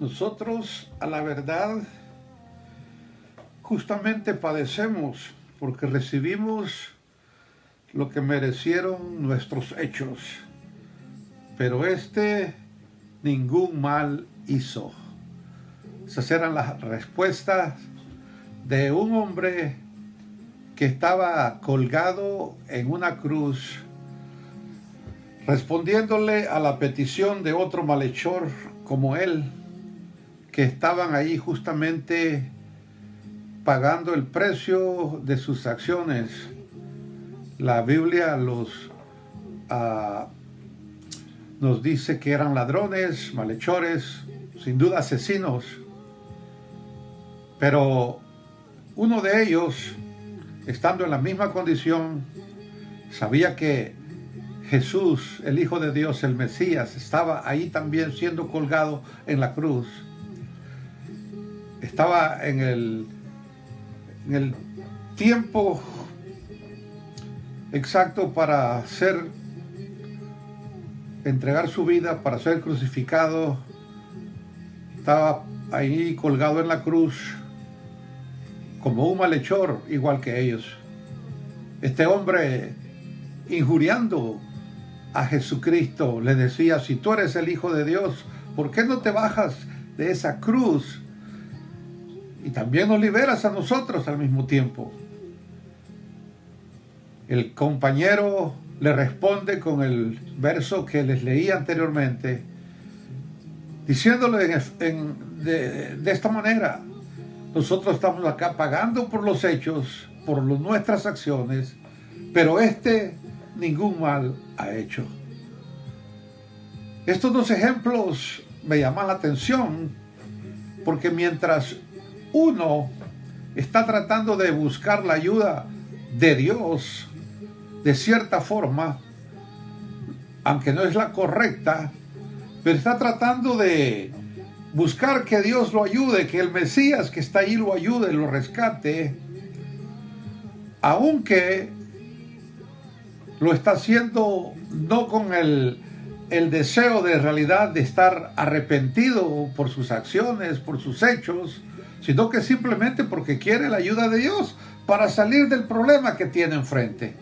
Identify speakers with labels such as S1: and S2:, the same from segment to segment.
S1: Nosotros, a la verdad, justamente padecemos porque recibimos lo que merecieron nuestros hechos, pero ningún mal hizo. Esas eran las respuestas de un hombre que estaba colgado en una cruz, respondiéndole a la petición de otro malhechor como él, que estaban ahí justamente pagando el precio de sus acciones. La Biblia nos dice que eran ladrones, malhechores, sin duda asesinos, pero uno de ellos, estando en la misma condición, sabía que Jesús, el Hijo de Dios, el Mesías, estaba ahí también siendo colgado en la cruz. Estaba en el tiempo exacto para entregar su vida, para ser crucificado. Estaba ahí colgado en la cruz como un malhechor, igual que ellos. Este hombre, injuriando a Jesucristo, le decía: si tú eres el Hijo de Dios, ¿por qué no te bajas de esa cruz y también nos liberas a nosotros al mismo tiempo? El compañero le responde con el verso que les leí anteriormente, diciéndole de esta manera: nosotros estamos acá pagando por los hechos, por nuestras acciones, pero ningún mal ha hecho. Estos dos ejemplos me llaman la atención porque mientras uno está tratando de buscar la ayuda de Dios de cierta forma, aunque no es la correcta, pero está tratando de buscar que Dios lo ayude, que el Mesías que está ahí lo ayude, lo rescate, aunque lo está haciendo no con el deseo de realidad de estar arrepentido por sus acciones, por sus hechos, sino que simplemente porque quiere la ayuda de Dios para salir del problema que tiene enfrente.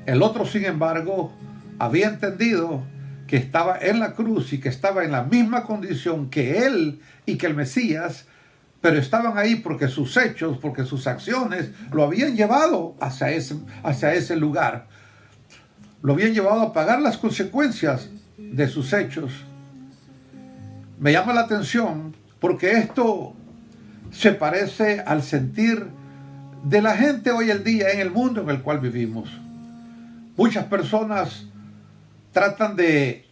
S1: El otro, sin embargo, había entendido que estaba en la cruz y que estaba en la misma condición que él y que el Mesías, pero estaban ahí porque sus hechos, porque sus acciones lo habían llevado hacia ese lugar. Lo habían llevado a pagar las consecuencias de sus hechos. Me llama la atención porque esto se parece al sentir de la gente hoy en día en el mundo en el cual vivimos. Muchas personas tratan de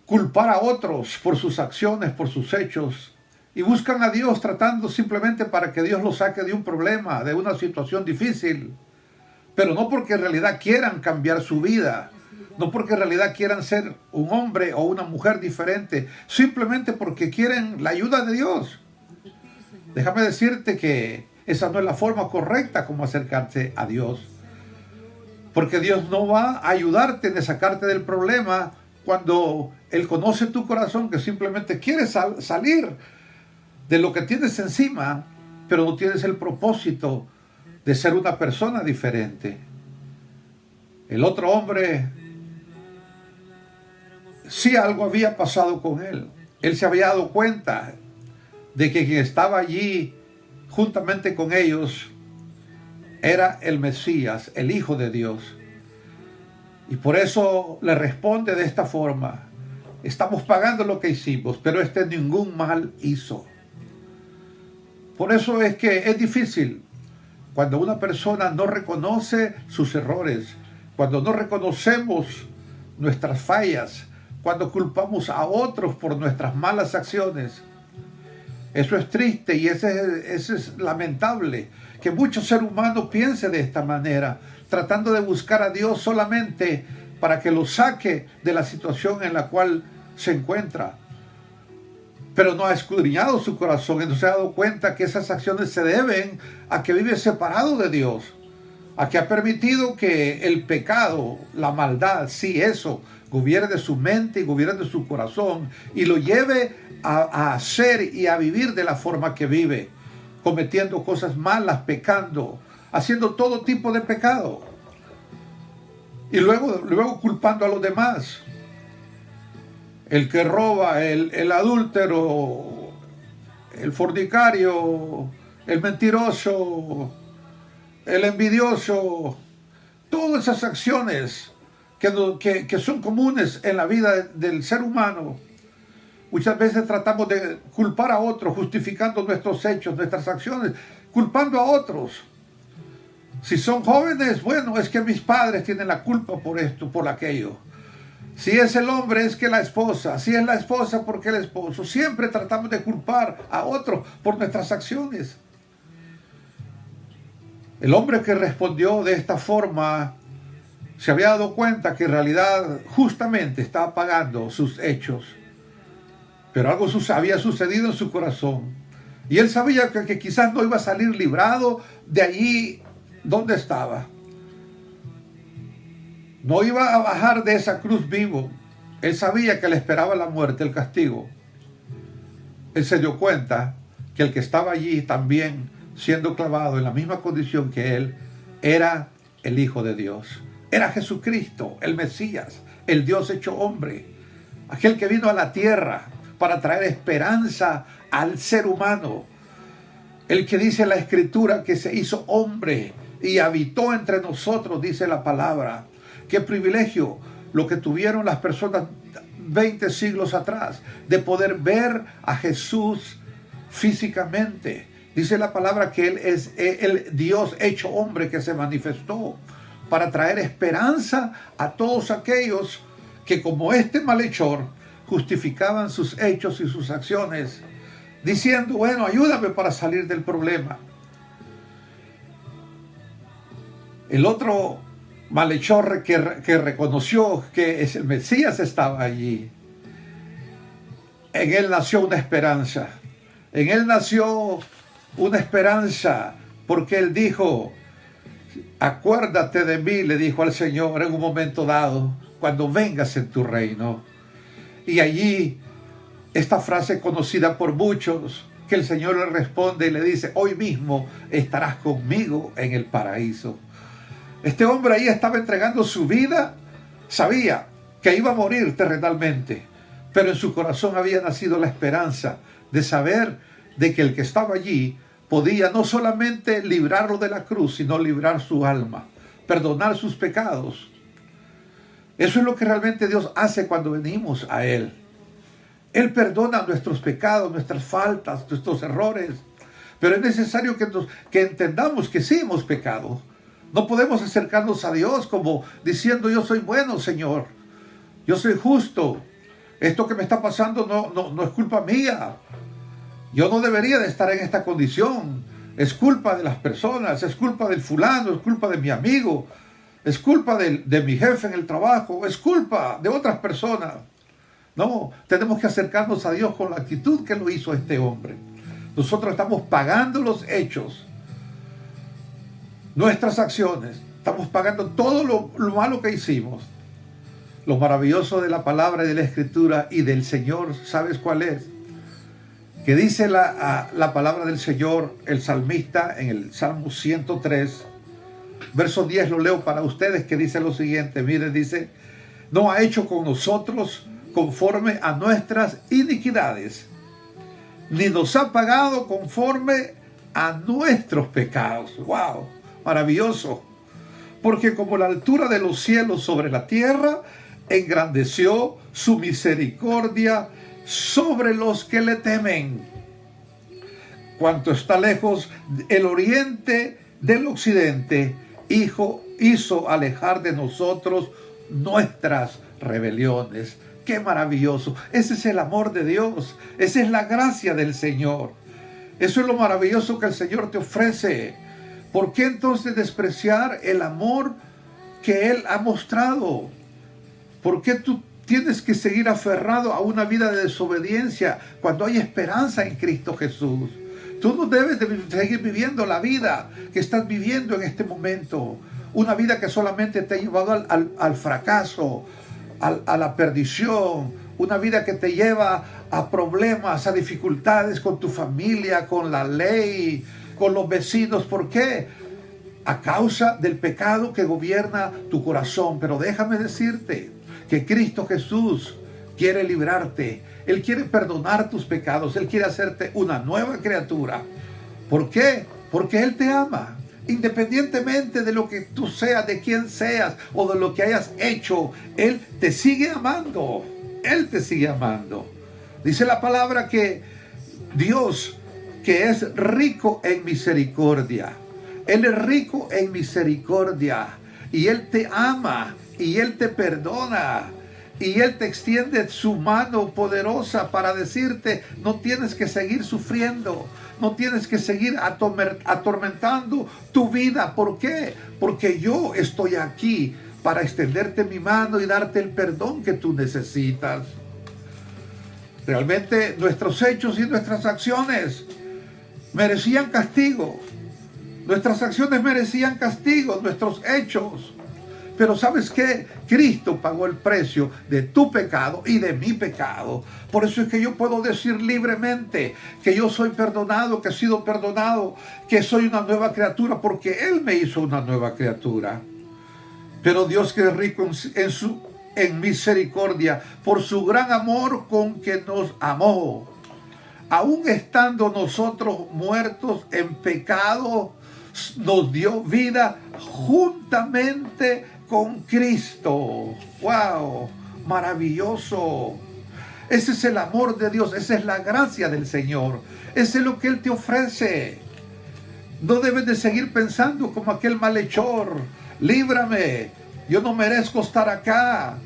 S1: culpar a otros por sus acciones, por sus hechos, y buscan a Dios tratando simplemente para que Dios los saque de un problema, de una situación difícil, pero no porque en realidad quieran cambiar su vida, no porque en realidad quieran ser un hombre o una mujer diferente, simplemente porque quieren la ayuda de Dios. Déjame decirte que esa no es la forma correcta como acercarse a Dios. Porque Dios no va a ayudarte a sacarte del problema cuando Él conoce tu corazón, que simplemente quieres salir de lo que tienes encima, pero no tienes el propósito de ser una persona diferente. El otro hombre, sí, algo había pasado con él. Él se había dado cuenta de que quien estaba allí juntamente con ellos era el Mesías, el Hijo de Dios. Y por eso le responde de esta forma: estamos pagando lo que hicimos, pero ningún mal hizo. Por eso es que es difícil cuando una persona no reconoce sus errores, cuando no reconocemos nuestras fallas, cuando culpamos a otros por nuestras malas acciones. Eso es triste y ese es lamentable, que muchos seres humanos piensen de esta manera, tratando de buscar a Dios solamente para que lo saque de la situación en la cual se encuentra. Pero no ha escudriñado su corazón y no se ha dado cuenta que esas acciones se deben a que vive separado de Dios, a que ha permitido que el pecado, la maldad, sí, eso, gobierne su mente y gobierne su corazón y lo lleve a hacer y a vivir de la forma que vive, cometiendo cosas malas, pecando, haciendo todo tipo de pecado y luego culpando a los demás. El que roba, el adúltero, el fornicario, el mentiroso, el envidioso, todas esas acciones que son comunes en la vida del ser humano. Muchas veces tratamos de culpar a otros, justificando nuestros hechos, nuestras acciones, culpando a otros. Si son jóvenes, bueno, es que mis padres tienen la culpa por esto, por aquello. Si es el hombre, es que la esposa. Si es la esposa, porque el esposo. Siempre tratamos de culpar a otros por nuestras acciones. El hombre que respondió de esta forma se había dado cuenta que en realidad justamente estaba pagando sus hechos. Pero algo había sucedido en su corazón. Y él sabía que quizás no iba a salir librado de allí donde estaba. No iba a bajar de esa cruz vivo. Él sabía que le esperaba la muerte, el castigo. Él se dio cuenta que el que estaba allí también siendo clavado en la misma condición que él, era el Hijo de Dios. Era Jesucristo, el Mesías, el Dios hecho hombre. Aquel que vino a la tierra para traer esperanza al ser humano. El que dice la Escritura que se hizo hombre y habitó entre nosotros, dice la palabra. Qué privilegio lo que tuvieron las personas 20 siglos atrás, de poder ver a Jesús físicamente. Dice la palabra que Él es el Dios hecho hombre que se manifestó para traer esperanza a todos aquellos que, como este malhechor, justificaban sus hechos y sus acciones, diciendo, bueno, ayúdame para salir del problema. El otro malhechor que reconoció que el Mesías estaba allí, en él nació una esperanza. En él nació una esperanza, porque él dijo, acuérdate de mí, le dijo al Señor en un momento dado, cuando vengas en tu reino. Y allí, esta frase conocida por muchos, que el Señor le responde y le dice, hoy mismo estarás conmigo en el paraíso. Este hombre ahí estaba entregando su vida, sabía que iba a morir terrenalmente, pero en su corazón había nacido la esperanza de saber de que el que estaba allí podía no solamente librarlo de la cruz, sino librar su alma, perdonar sus pecados. Eso es lo que realmente Dios hace cuando venimos a Él. Él perdona nuestros pecados, nuestras faltas, nuestros errores, pero es necesario que entendamos que sí hemos pecado. No podemos acercarnos a Dios como diciendo, yo soy bueno, Señor, yo soy justo, esto que me está pasando no es culpa mía, yo no debería de estar en esta condición, es culpa de las personas, es culpa del fulano, es culpa de mi amigo, es culpa de mi jefe en el trabajo, es culpa de otras personas. No, tenemos que acercarnos a Dios con la actitud que lo hizo este hombre. Nosotros estamos pagando los hechos, nuestras acciones, estamos pagando todo lo malo que hicimos. Lo maravilloso de la palabra y de la Escritura y del Señor, ¿sabes cuál es? Que dice la palabra del Señor, el salmista, en el Salmo 103, verso 10, lo leo para ustedes, que dice lo siguiente, miren, dice, no ha hecho con nosotros conforme a nuestras iniquidades, ni nos ha pagado conforme a nuestros pecados. ¡Wow! Maravilloso. Porque como la altura de los cielos sobre la tierra, engrandeció su misericordia sobre los que le temen. Cuanto está lejos el oriente del occidente, hizo alejar de nosotros nuestras rebeliones. ¡Qué maravilloso! Ese es el amor de Dios. Esa es la gracia del Señor. Eso es lo maravilloso que el Señor te ofrece. ¿Por qué entonces despreciar el amor que Él ha mostrado? ¿Por qué tú tienes que seguir aferrado a una vida de desobediencia cuando hay esperanza en Cristo Jesús? Tú no debes de seguir viviendo la vida que estás viviendo en este momento. Una vida que solamente te ha llevado al fracaso, a la perdición, una vida que te lleva a problemas, a dificultades con tu familia, con la ley, con los vecinos. ¿Por qué? A causa del pecado que gobierna tu corazón. Pero déjame decirte que Cristo Jesús quiere librarte. Él quiere perdonar tus pecados. Él quiere hacerte una nueva criatura. ¿Por qué? Porque Él te ama. Independientemente de lo que tú seas, de quién seas o de lo que hayas hecho, Él te sigue amando. Él te sigue amando. Dice la palabra que Dios, que es rico en misericordia, Él es rico en misericordia y Él te ama y Él te perdona y Él te extiende su mano poderosa para decirte: no tienes que seguir sufriendo, no tienes que seguir atormentando tu vida. ¿Por qué? Porque yo estoy aquí para extenderte mi mano y darte el perdón que tú necesitas. Realmente nuestros hechos y nuestras acciones merecían castigo. Nuestras acciones merecían castigo, nuestros hechos. Pero ¿sabes qué? Cristo pagó el precio de tu pecado y de mi pecado. Por eso es que yo puedo decir libremente que yo soy perdonado, que he sido perdonado, que soy una nueva criatura, porque Él me hizo una nueva criatura. Pero Dios, que es rico en misericordia, por su gran amor con que nos amó, aun estando nosotros muertos en pecado, nos dio vida juntamente con Cristo. ¡Wow! Maravilloso. Ese es el amor de Dios, esa es la gracia del Señor, ese es lo que Él te ofrece. No debes de seguir pensando como aquel malhechor: líbrame, yo no merezco estar acá,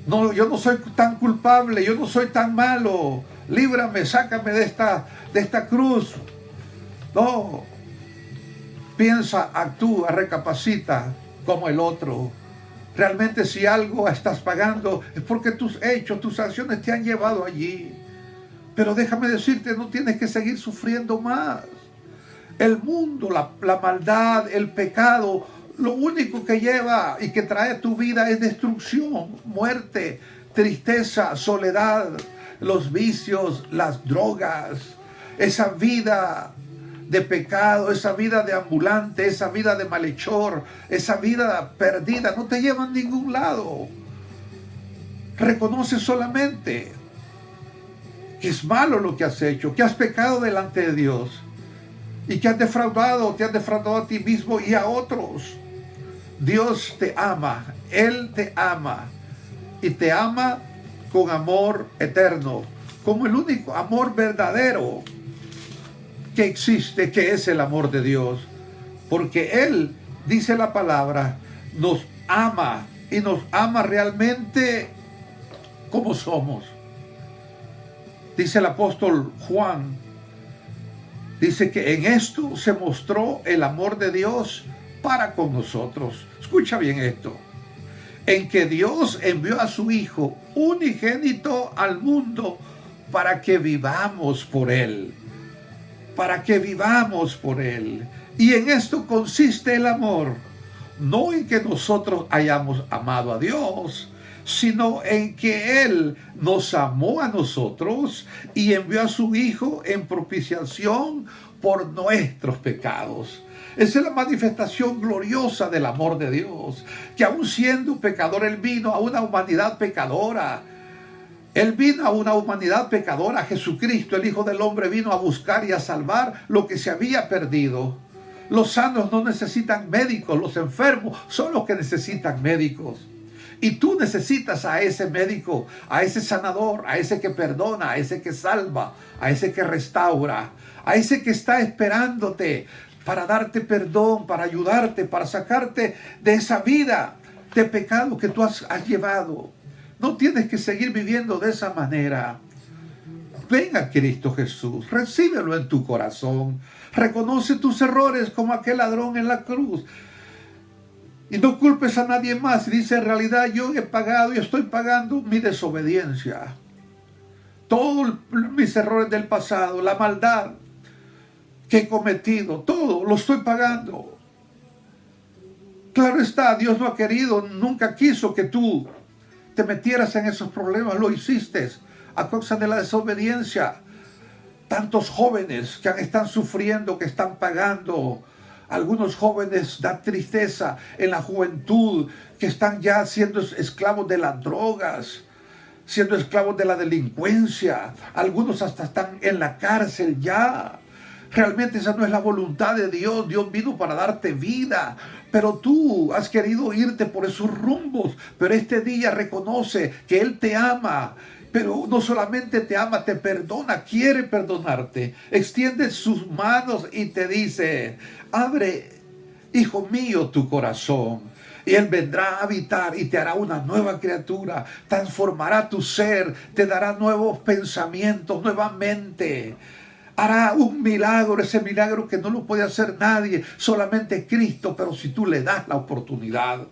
S1: no, yo no soy tan culpable, yo no soy tan malo, líbrame, sácame de esta cruz. No, piensa, actúa, recapacita como el otro. Realmente, si algo estás pagando, es porque tus hechos, tus acciones te han llevado allí. Pero déjame decirte, no tienes que seguir sufriendo más. El mundo, la maldad, el pecado, lo único que lleva y que trae a tu vida es destrucción, muerte, tristeza, soledad, los vicios, las drogas, esa vida de pecado, esa vida de ambulante, esa vida de malhechor, esa vida perdida, no te lleva a ningún lado. Reconoce solamente que es malo lo que has hecho, que has pecado delante de Dios y que te has defraudado a ti mismo y a otros. Dios te ama, Él te ama y te ama con amor eterno, como el único amor verdadero que existe, que es el amor de Dios, porque Él, dice la palabra, nos ama y nos ama realmente como somos. Dice el apóstol Juan, dice que en esto se mostró el amor de Dios para con nosotros. Escucha bien esto: en que Dios envió a su Hijo unigénito al mundo para que vivamos por Él. Para que vivamos por Él. Y en esto consiste el amor, no en que nosotros hayamos amado a Dios, sino en que Él nos amó a nosotros y envió a su Hijo en propiciación por nuestros pecados. Esa es la manifestación gloriosa del amor de Dios, que aun siendo pecador, Él vino a una humanidad pecadora. Él vino a una humanidad pecadora. Jesucristo, el Hijo del Hombre, vino a buscar y a salvar lo que se había perdido. Los sanos no necesitan médicos, los enfermos son los que necesitan médicos. Y tú necesitas a ese médico, a ese sanador, a ese que perdona, a ese que salva, a ese que restaura, a ese que está esperándote para darte perdón, para ayudarte, para sacarte de esa vida de pecado que tú has llevado. No tienes que seguir viviendo de esa manera. Ven a Cristo Jesús, recíbelo en tu corazón, reconoce tus errores como aquel ladrón en la cruz. Y no culpes a nadie más. Y dice: en realidad yo he pagado y estoy pagando mi desobediencia. Todos mis errores del pasado, la maldad que he cometido, todo lo estoy pagando. Claro está, Dios no ha querido, nunca quiso que tú te metieras en esos problemas. Lo hiciste a causa de la desobediencia. Tantos jóvenes que están sufriendo, que están pagando. Algunos jóvenes dan tristeza en la juventud, que están ya siendo esclavos de las drogas, siendo esclavos de la delincuencia. Algunos hasta están en la cárcel ya. Realmente esa no es la voluntad de Dios. Dios vino para darte vida, pero tú has querido irte por esos rumbos. Pero este día reconoce que Él te ama. Pero no solamente te ama, te perdona, quiere perdonarte. Extiende sus manos y te dice: abre, hijo mío, tu corazón. Y Él vendrá a habitar y te hará una nueva criatura. Transformará tu ser, te dará nuevos pensamientos, nuevamente. Hará un milagro, ese milagro que no lo puede hacer nadie, solamente Cristo. Pero si tú le das la oportunidad.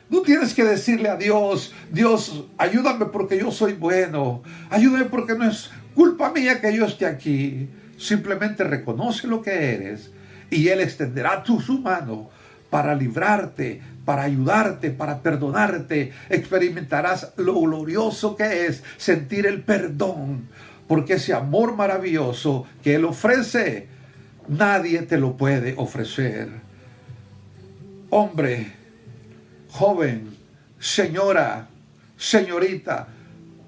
S1: No tienes que decirle a Dios: Dios, ayúdame porque yo soy bueno. Ayúdame porque no es culpa mía que yo esté aquí. Simplemente reconoce lo que eres y Él extenderá su mano para librarte, para ayudarte, para perdonarte. Experimentarás lo glorioso que es sentir el perdón, porque ese amor maravilloso que Él ofrece, nadie te lo puede ofrecer. Hombre, joven, señora, señorita,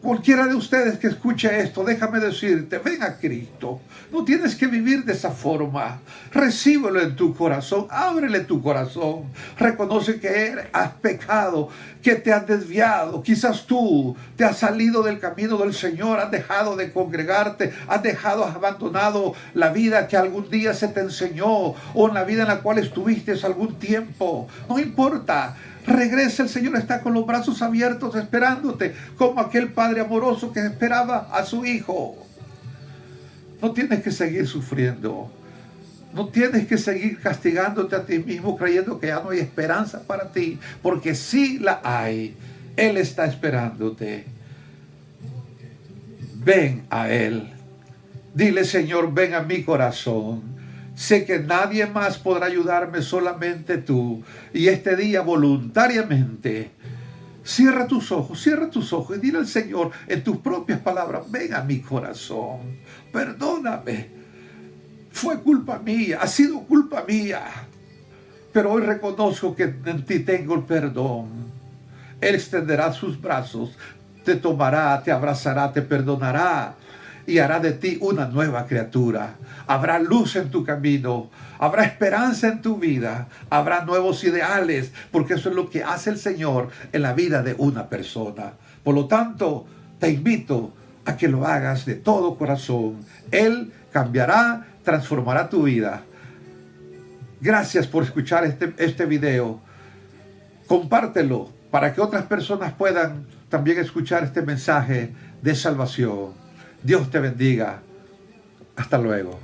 S1: cualquiera de ustedes que escuche esto, déjame decirte: ven a Cristo. No tienes que vivir de esa forma. Recíbelo en tu corazón, ábrele tu corazón. Reconoce que has pecado, que te has desviado. Quizás tú te has salido del camino del Señor, has dejado de congregarte, has abandonado la vida que algún día se te enseñó, o en la vida en la cual estuviste algún tiempo. No importa. Regresa, el Señor está con los brazos abiertos esperándote, como aquel padre amoroso que esperaba a su hijo. No tienes que seguir sufriendo. No tienes que seguir castigándote a ti mismo, creyendo que ya no hay esperanza para ti, porque sí la hay. Él está esperándote. Ven a Él. Dile: Señor, ven a mi corazón. Sé que nadie más podrá ayudarme, solamente tú. Y este día, voluntariamente, cierra tus ojos y dile al Señor en tus propias palabras: ven a mi corazón, perdóname. Fue culpa mía, ha sido culpa mía. Pero hoy reconozco que en ti tengo el perdón. Él extenderá sus brazos, te tomará, te abrazará, te perdonará y hará de ti una nueva criatura. Habrá luz en tu camino, habrá esperanza en tu vida, habrá nuevos ideales, porque eso es lo que hace el Señor en la vida de una persona. Por lo tanto, te invito a que lo hagas de todo corazón. Él cambiará, transformará tu vida. Gracias por escuchar este video. Compártelo para que otras personas puedan también escuchar este mensaje de salvación. Dios te bendiga. Hasta luego.